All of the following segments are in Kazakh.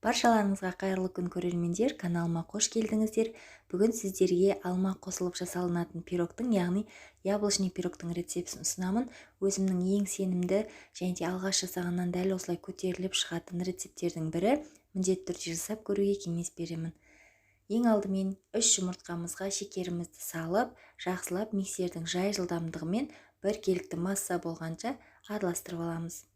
Баршаларыңызға қайырлы күн көрермендер, каналыма қош келдіңіздер. Бүгін сіздерге алма қосылып жасалынатын пирогтың, яғни яблочный пирогтың рецептін ұсынамын. Өзімнің ең сенімді және де алғаш жасағаннан дәл осылай көтеріліп шығатын рецепттердің бірі. Міндетті түрде жасап көруге кеңес беремін. Ең алдымен 3 жұмыртқамызға шекерімізді салып, жақсылап миксердің жай жылдамдығымен біркелкі масса болғанша араластырып аламыз.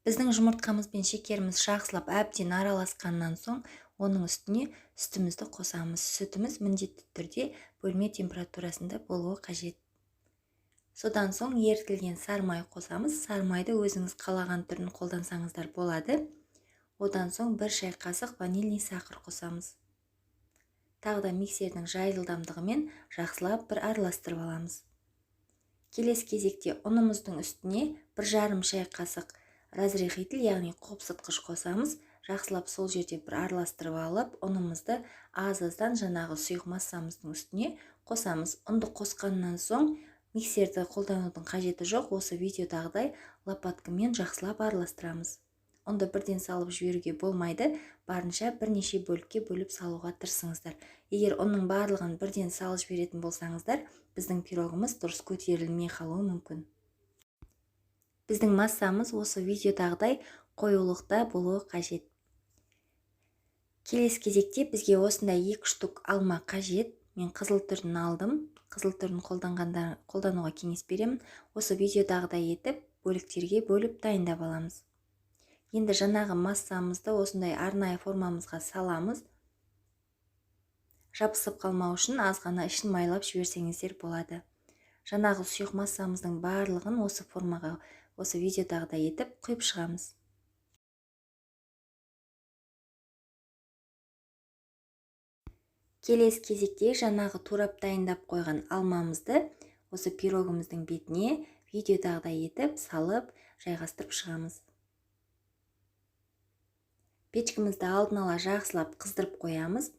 Біздің жұмыртқамыз бен шекеріміз жақсылап әбден араласқаннан соң, оның үстіне сүтімізді қосамыз. Сүтіміз міндетті түрде бөлме температурасында болуы қажет. Содан соң ерітілген сармай қосамыз. Сармайды өзіңіз қалаған түрін қолдансаңыздар болады. Одан соң 1 шай қасық ванильный сақыр қосамыз. Тағы да миксердің жай жылдамдығымен жақсылап бір араластырып аламыз. Келесі кезекте ұнымыздың үстіне 1,5 шай қасық разрыхитель, яғни қопсытқыш қосамыз. Жақсылап сол жерде бір араластырып алып, ұнымызды аз-аздан жаңағы сұйық массамыздың үстіне қосамыз. Ұнды қосқаннан соң миксерді қолданудың қажеті жоқ. Осы видеодағыдай лопаткамен жақсылап араластырамыз. Ұнды бірден салып жіберуге болмайды, барынша бірнеше бөлікке бөліп салуға тырысыңыздар. Егер ұнның барлығын бірден салып жіберетін болсаңыздар, біздің пирогымыз дұрыс көтерілмей қалуы мүмкін. Біздің массамыз осы видеодағыдай қоюлықта болуы қажет. Келесі кезекте бізге осындай 2 штук алма қажет. Мен қызыл түрін алдым. Қызыл түрін қолдануға кеңес беремін. Осы видеодағыдай етіп, бөліктерге бөліп дайындап аламыз. Енді жаңағы массамызды осындай арнайы формамызға саламыз. Жабысып қалмау үшін аз ғана ішін майлап жіберсеңіздер болады. Жаңағы сұйық массамыздың барлығын осы формаға, осы видеодағыдай етіп құйып шығамыз. Келесі кезекте жаңағы турап дайындап қойған алмамызды осы пирогымыздың бетіне видеодағыдай етіп салып жайғастырып шығамыз. Печкімізді алдын ала жақсылап қыздырып қоямыз.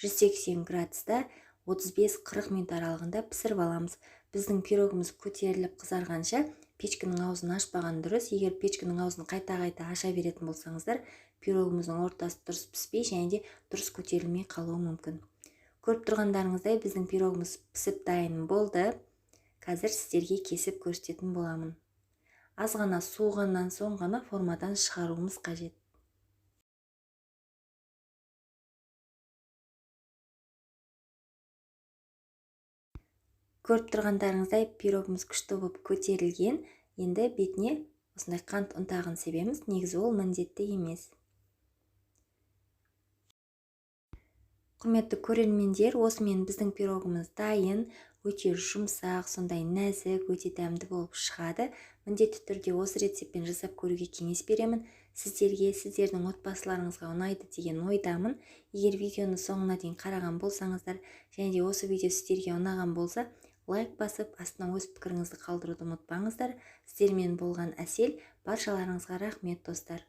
180 градуста 35-40 минут аралығында пісіріп аламыз. Біздің пирогымыз көтеріліп қызарғанша печкінің аузын ашпаған дұрыс. Егер печкінің аузын қайта-қайта аша беретін болсаңыздар, пирогымыздың ортасы дұрыс піспей және де дұрыс көтерілмей қалуы мүмкін. Көріп тұрғандарыңыздай біздің пирогымыз пісіп дайын болды. Қазір сіздерге кесіп көрсететін боламын. Аз ғана суығаннан соң ғана формадан шығаруымыз қажет. Көріп тұрғандарыңыздай пирогымыз күшті болып көтерілген. Енді бетіне осындай қант ұнтағын себеміз. Негізі ол міндетті емес. Құрметті көрермендер, осымен біздің пирогымыз дайын, өте жұмсақ, сондай нәзік, өте дәмді болып шығады. Міндетті түрде осы рецептпен жасап көруге кеңес беремін. Сіздерге, сіздердің отбасыларыңызға ұнайды деген ойдамын. Егер видеоны соңына дейін қараған болсаңыздар, және де осы видео сіздерге ұнаған болса, лайк басып, астына өз пікіріңізді қалдыруды ұмытпаңыздар. Сіздермен болған Әсел, баршаларыңызға рахмет достар.